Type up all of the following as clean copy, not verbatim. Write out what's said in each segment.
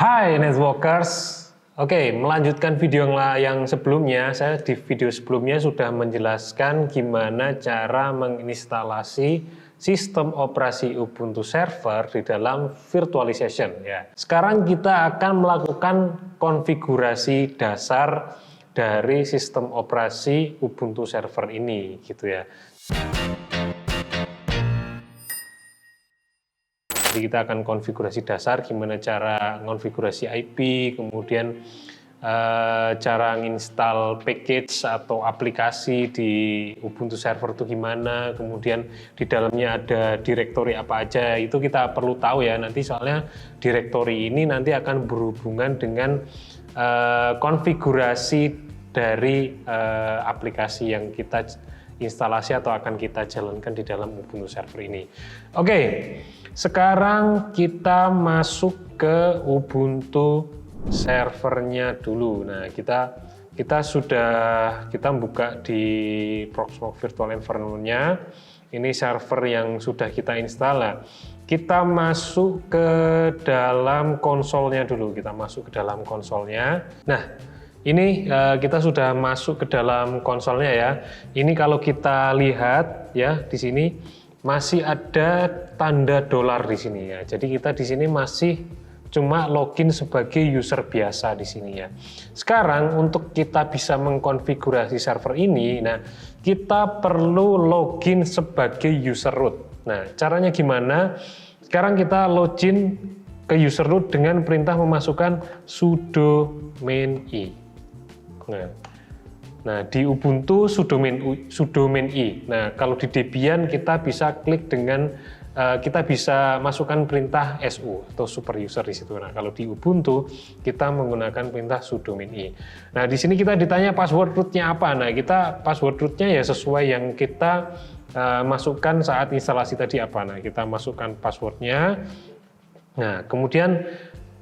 Hai Networkers, oke, melanjutkan video yang sebelumnya. Saya di video sebelumnya sudah menjelaskan gimana cara menginstalasi sistem operasi Ubuntu server di dalam virtualization ya. Sekarang kita akan melakukan konfigurasi dasar dari sistem operasi Ubuntu server ini gitu ya. Jadi kita akan konfigurasi dasar, gimana cara konfigurasi IP, kemudian cara nginstal package atau aplikasi di Ubuntu server itu gimana, kemudian di dalamnya ada direktori apa aja, itu kita perlu tahu ya nanti, soalnya direktori ini nanti akan berhubungan dengan konfigurasi dari aplikasi yang kita instalasi atau akan kita jalankan di dalam Ubuntu server ini. Oke, sekarang kita masuk ke Ubuntu servernya dulu. Nah, kita buka di Proxmox Virtual Environment-nya. Ini server yang sudah kita install. Nah, kita masuk ke dalam konsolnya dulu. Kita masuk ke dalam konsolnya. Nah, ini kita sudah masuk ke dalam konsolnya ya. Ini kalau kita lihat ya, di sini masih ada tanda dolar di sini ya. Jadi kita di sini masih cuma login sebagai user biasa di sini ya. Sekarang untuk kita bisa mengkonfigurasi server ini, nah kita perlu login sebagai user root. Nah, caranya gimana? Sekarang kita login ke user root dengan perintah memasukkan sudo main i. Nah, di Ubuntu sudo main i. Nah, kalau di Debian kita bisa klik dengan kita bisa masukkan perintah su atau super user di situ. Nah, kalau di Ubuntu kita menggunakan perintah sudo main i. Nah, di sini kita ditanya password rootnya apa. Nah, kita password rootnya ya sesuai yang kita masukkan saat instalasi tadi apa. Nah, kita masukkan passwordnya. Nah, kemudian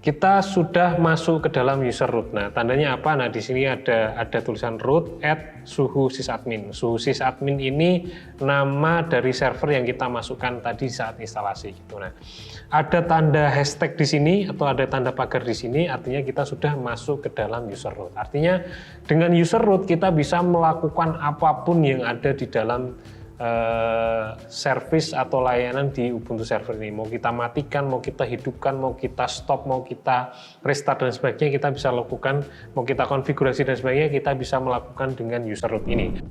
kita sudah masuk ke dalam user root. Nah, tandanya apa? Nah, di sini ada tulisan root @ suhu sysadmin. Suhu sysadmin ini nama dari server yang kita masukkan tadi saat instalasi gitu. Nah, ada tanda hashtag di sini atau ada tanda pagar di sini, artinya kita sudah masuk ke dalam user root. Artinya dengan user root kita bisa melakukan apapun yang ada di dalam service atau layanan di Ubuntu server ini. Mau kita matikan, mau kita hidupkan, mau kita stop, mau kita restart dan sebagainya, kita bisa lakukan. Mau kita konfigurasi dan sebagainya, kita bisa melakukan dengan user root ini.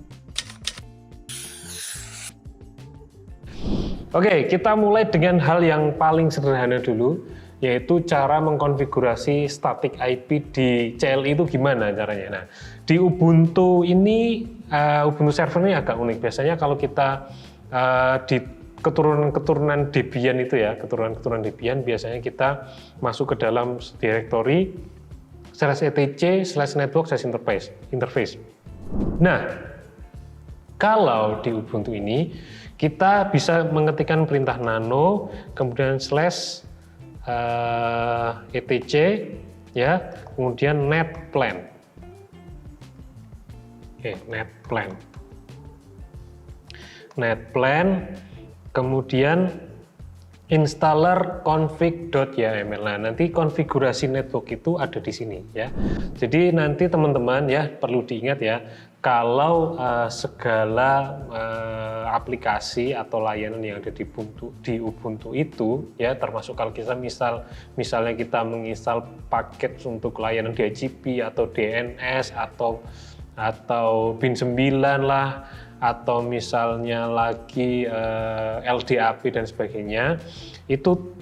Oke, kita mulai dengan hal yang paling sederhana dulu, yaitu cara mengkonfigurasi static IP di CLI itu gimana caranya. Nah, di Ubuntu ini, Ubuntu server ini agak unik. Biasanya kalau kita di keturunan Debian itu ya, keturunan Debian, biasanya kita masuk ke dalam directory /etc/network/interface. Nah, kalau di Ubuntu ini kita bisa mengetikkan perintah nano, kemudian /etc ya, kemudian netplan. Oke, netplan, kemudian installer config.yml. Nah, nanti konfigurasi network itu ada di sini ya. Jadi nanti teman-teman ya perlu diingat ya, kalau segala aplikasi atau layanan yang ada di Ubuntu itu ya, termasuk kalau kita misalnya kita menginstal paket untuk layanan DHCP atau DNS atau bin 9 lah, atau misalnya lagi LDAP dan sebagainya, itu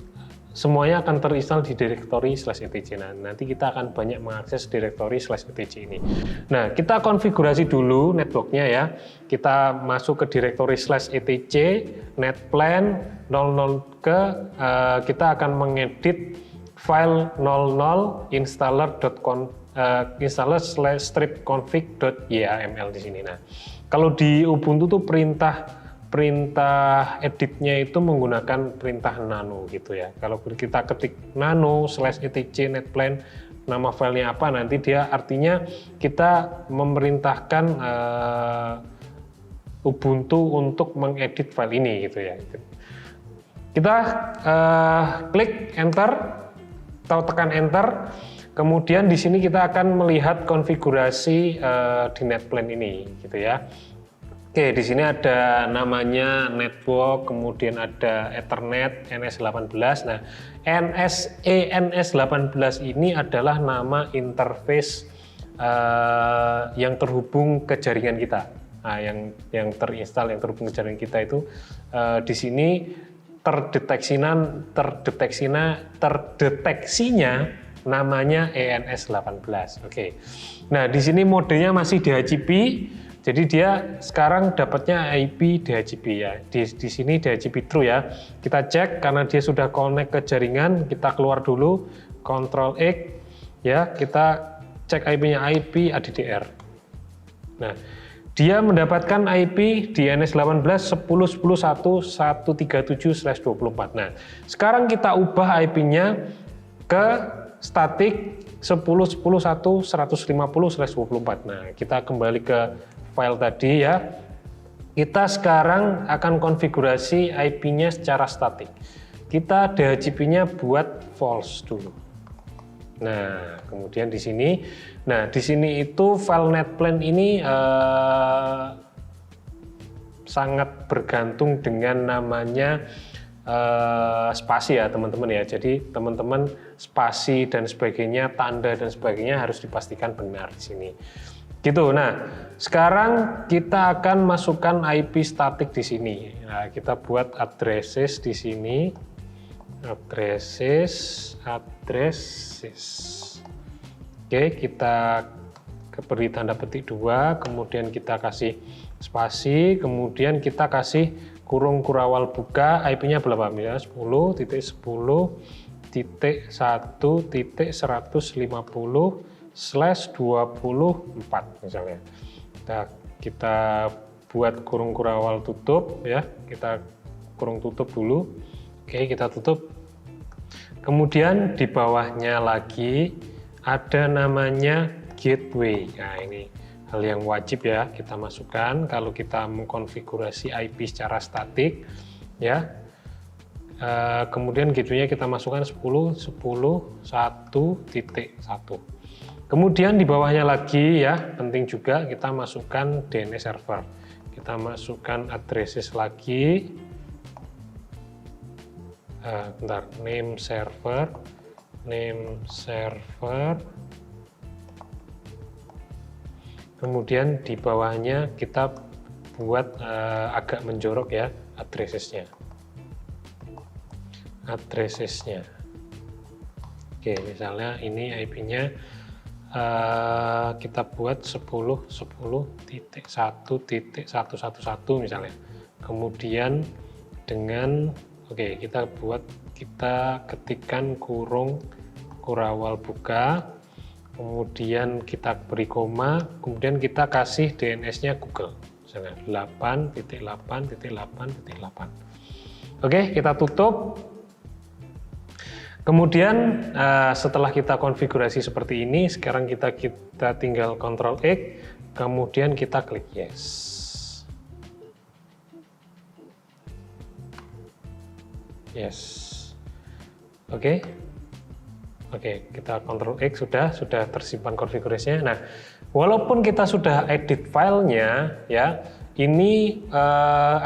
semuanya akan terinstall di directory /etc. Nah, nanti kita akan banyak mengakses directory /etc ini. Nah, kita konfigurasi dulu networknya ya. Kita masuk ke directory /etc, netplan 00 kita akan mengedit file 00 installer/strip-config.yml di sini. Nah, kalau di Ubuntu tuh perintah editnya itu menggunakan perintah nano gitu ya. Kalau kita ketik nano /etc netplan, nama filenya apa, nanti dia artinya kita memerintahkan Ubuntu untuk mengedit file ini gitu ya. Kita klik enter. atau tekan enter. Kemudian di sini kita akan melihat konfigurasi di NetPlan ini, gitu ya. Oke, di sini ada namanya network, kemudian ada Ethernet NS18. Nah, ENS18 ini adalah nama interface yang terhubung ke jaringan kita. Nah, yang terinstall, yang terhubung ke jaringan kita itu di sini terdeteksinya namanya ENS18. Oke. Nah, di sini modenya masih DHCP. Jadi dia sekarang dapatnya IP DHCP ya. Di sini DHCP true ya. Kita cek karena dia sudah connect ke jaringan, kita keluar dulu, Ctrl X ya, kita cek IP-nya IP ADDR. Nah, dia mendapatkan IP di NS18 10.10.1.137/24. Nah, sekarang kita ubah IP-nya ke static 10.10.1.150/24. Nah, kita kembali ke file tadi ya. Kita sekarang akan konfigurasi IP-nya secara statik. Kita DHCP-nya buat false dulu. Nah, kemudian di sini, itu file NetPlan ini sangat bergantung dengan namanya spasi ya teman-teman ya. Jadi teman-teman spasi dan sebagainya, tanda dan sebagainya harus dipastikan benar di sini. Gitu. Nah, sekarang kita akan masukkan IP statik di sini. Nah, kita buat addresses di sini. Addresses. Oke, kita beri tanda petik 2, kemudian kita kasih spasi, kemudian kita kasih kurung kurawal buka, IP-nya berapa? Ya, 10.10.150/24 misalnya. Kita buat kurung kurawal tutup ya, kita kurung tutup dulu. Oke, kita tutup. Kemudian di bawahnya lagi ada namanya gateway. Nah, ini hal yang wajib ya kita masukkan kalau kita mengkonfigurasi IP secara statik ya. Kemudian gateway-nya kita masukkan 10.10.1.1. Kemudian di bawahnya lagi ya, penting juga kita masukkan DNS server. Kita masukkan addresses lagi. Name server. Kemudian di bawahnya kita buat agak menjorok ya addressesnya. Oke, misalnya ini IP-nya kita buat 10.10.1.111 misalnya. Kemudian dengan kita ketikkan kurung kurawal buka, kemudian kita beri koma, kemudian kita kasih DNS-nya Google, misalnya 8.8.8.8. Oke, kita tutup. Kemudian setelah kita konfigurasi seperti ini, sekarang kita tinggal Ctrl X, kemudian kita klik yes. Oke, kita Ctrl X, sudah tersimpan konfigurasinya. Nah, walaupun kita sudah edit filenya ya, ini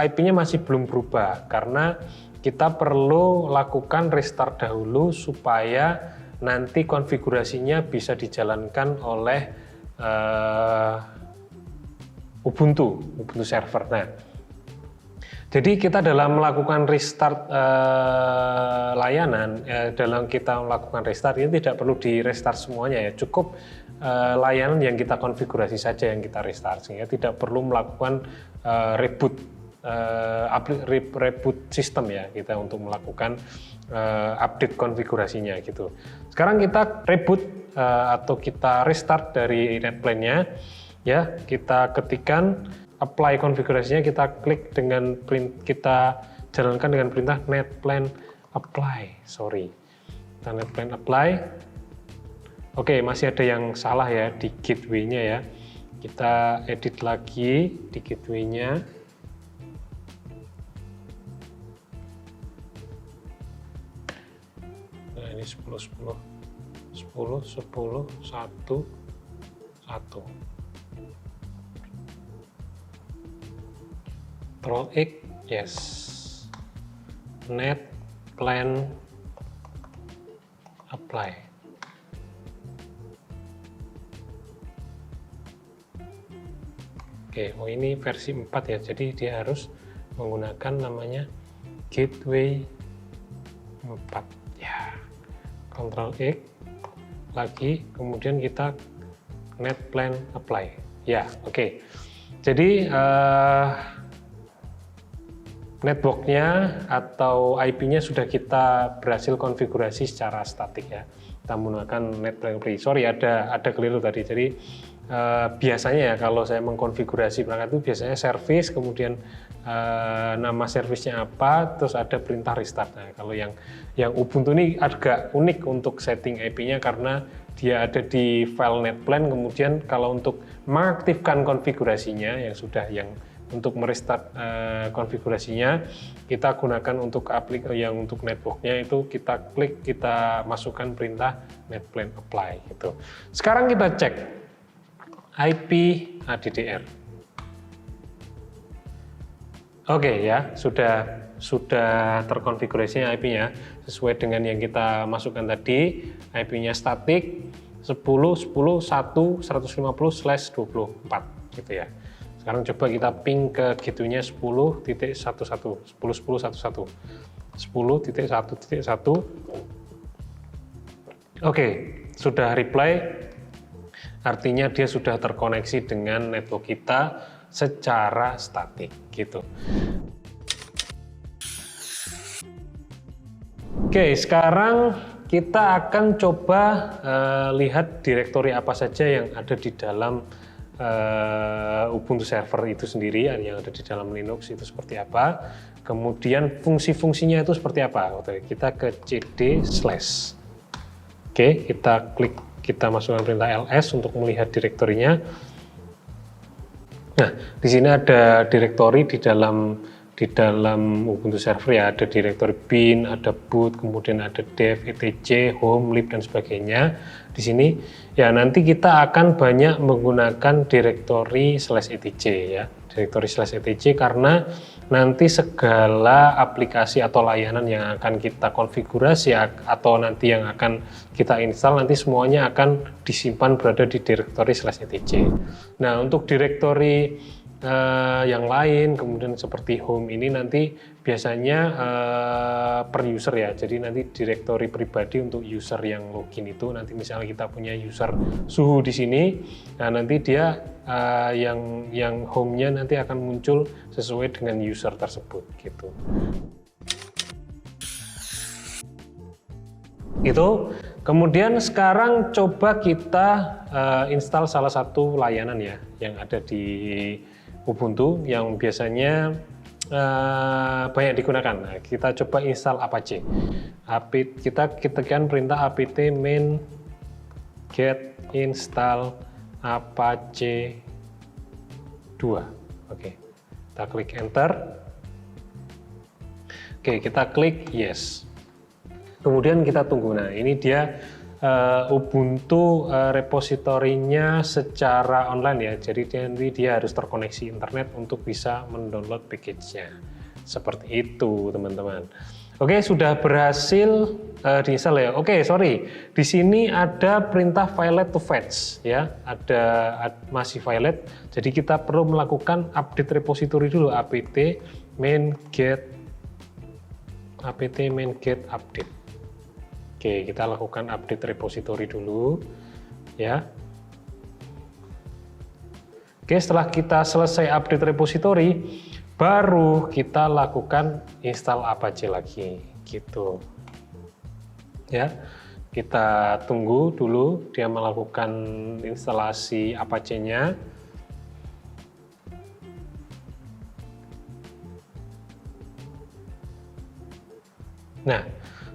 IP-nya masih belum berubah karena kita perlu lakukan restart dahulu supaya nanti konfigurasinya bisa dijalankan oleh Ubuntu server. Nah, jadi kita dalam melakukan restart layanan, dalam kita melakukan restart ini tidak perlu di restart semuanya ya, cukup layanan yang kita konfigurasi saja yang kita restart, sehingga tidak perlu melakukan reboot sistem ya kita untuk melakukan update konfigurasinya gitu. Sekarang kita reboot atau kita restart dari NetPlan-nya ya, kita ketikkan apply konfigurasinya, kita klik dengan kita jalankan dengan perintah netplan apply. Kita netplan apply. Oke, masih ada yang salah ya di gateway-nya ya. Kita edit lagi di gateway-nya. Nah, ini 10.10. 10, 10, 1, 1. Control X, yes. Net plan apply. Oke, oh ini versi 4 ya, jadi dia harus menggunakan namanya gateway 4 ya. Control X lagi, kemudian kita net plan apply ya. Oke, jadi networknya atau IP-nya sudah kita berhasil konfigurasi secara statik ya. Kita menggunakan net plan apply. Sorry, ada keliru tadi. Jadi biasanya ya kalau saya mengkonfigurasi perangkat itu biasanya service, kemudian nama servicenya apa, terus ada perintah restart. Nah, kalau yang Ubuntu ini agak unik untuk setting IP-nya karena dia ada di file netplan, kemudian kalau untuk mengaktifkan konfigurasinya yang untuk merestart konfigurasinya kita gunakan untuk yang untuk networknya itu kita klik, kita masukkan perintah netplan apply gitu. Sekarang kita cek IP ADDR. Oke ya, sudah terkonfigurasi IP-nya sesuai dengan yang kita masukkan tadi. IP-nya statik 10 10 1 150/24 gitu ya. Sekarang coba kita ping ke gateway-nya 10.11 10.10.11 10.1.1. Oke, sudah reply. Artinya dia sudah terkoneksi dengan network kita secara statik gitu. Oke, sekarang kita akan coba lihat direktori apa saja yang ada di dalam Ubuntu server itu sendiri, yang ada di dalam Linux itu seperti apa, kemudian fungsi-fungsinya itu seperti apa. Oke, kita ke cd/. Oke, kita klik, kita masukkan perintah ls untuk melihat direktorinya. Nah, di sini ada direktori di dalam Ubuntu server ya, ada direktori bin, ada boot, kemudian ada dev, etc, home, lib dan sebagainya. Di sini ya nanti kita akan banyak menggunakan direktori /etc ya, direktori /etc karena nanti segala aplikasi atau layanan yang akan kita konfigurasi atau nanti yang akan kita install nanti semuanya akan disimpan berada di direktori /etc. Nah, untuk direktori yang lain, kemudian seperti home ini nanti biasanya per user ya, jadi nanti direktori pribadi untuk user yang login itu nanti misalnya kita punya user suhu di sini, nah nanti dia yang home-nya nanti akan muncul sesuai dengan user tersebut gitu. Itu kemudian sekarang coba kita install salah satu layanan ya yang ada di Ubuntu yang biasanya banyak digunakan. Nah, kita coba install Apache. Kita tekan perintah apt main get install Apache 2. Oke, kita klik enter. Oke, kita klik yes. Kemudian kita tunggu. Nah, ini dia Ubuntu repositorinya secara online ya, jadi nanti dia harus terkoneksi internet untuk bisa mendownload package-nya. Seperti itu teman-teman. Oke, sudah berhasil diinstal ya. Oke, sorry, di sini ada perintah filet to fetch ya, masih filet. Jadi kita perlu melakukan update repository dulu, apt main get update. Oke, kita lakukan update repository dulu ya. Oke, setelah kita selesai update repository, baru kita lakukan install Apache lagi gitu. Ya. Kita tunggu dulu dia melakukan instalasi Apache-nya. Nah,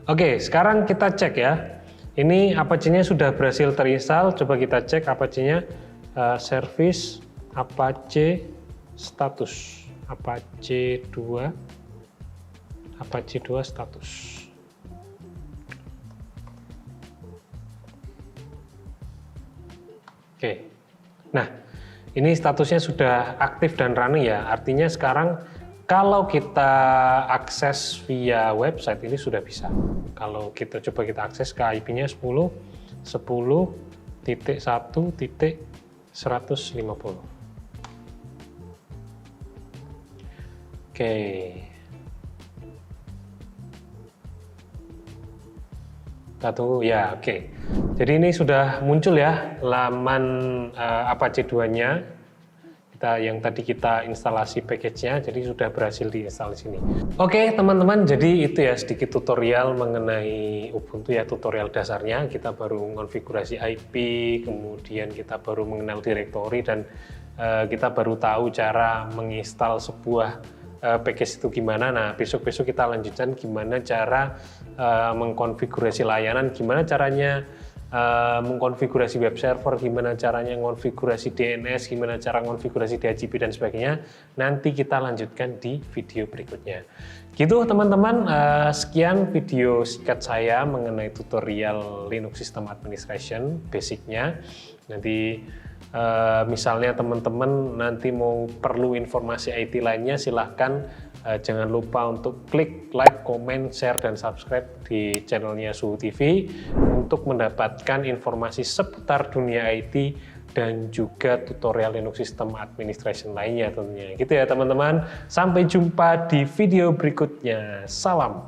oke, sekarang kita cek ya. Ini Apache-nya sudah berhasil terinstall. Coba kita cek Apache-nya. Service Apache status. Apache 2 status. Oke. Nah, ini statusnya sudah aktif dan running ya. Artinya sekarang kalau kita akses via website ini sudah bisa. Kalau kita coba kita akses ke IP-nya 10.1.150. Oke. Kita tunggu ya, oke. Jadi ini sudah muncul ya laman Apache 2-nya. Yang tadi kita instalasi package-nya, jadi sudah berhasil diinstal di sini. Oke teman-teman, jadi itu ya sedikit tutorial mengenai Ubuntu ya, tutorial dasarnya. Kita baru konfigurasi IP, kemudian kita baru mengenal directory, dan kita baru tahu cara menginstal sebuah package itu gimana. Nah, besok-besok kita lanjutkan gimana cara mengkonfigurasi layanan, gimana caranya mengkonfigurasi web server, gimana caranya mengonfigurasi DNS, gimana cara mengonfigurasi DHCP dan sebagainya. Nanti kita lanjutkan di video berikutnya. Gitu teman-teman, sekian video singkat saya mengenai tutorial Linux System Administration basicnya. Nanti misalnya teman-teman nanti mau perlu informasi IT lainnya, silahkan jangan lupa untuk klik like, comment, share, dan subscribe di channelnya Suhu TV untuk mendapatkan informasi seputar dunia IT dan juga tutorial Linux System Administration lainnya tentunya. Gitu ya teman-teman, sampai jumpa di video berikutnya. Salam.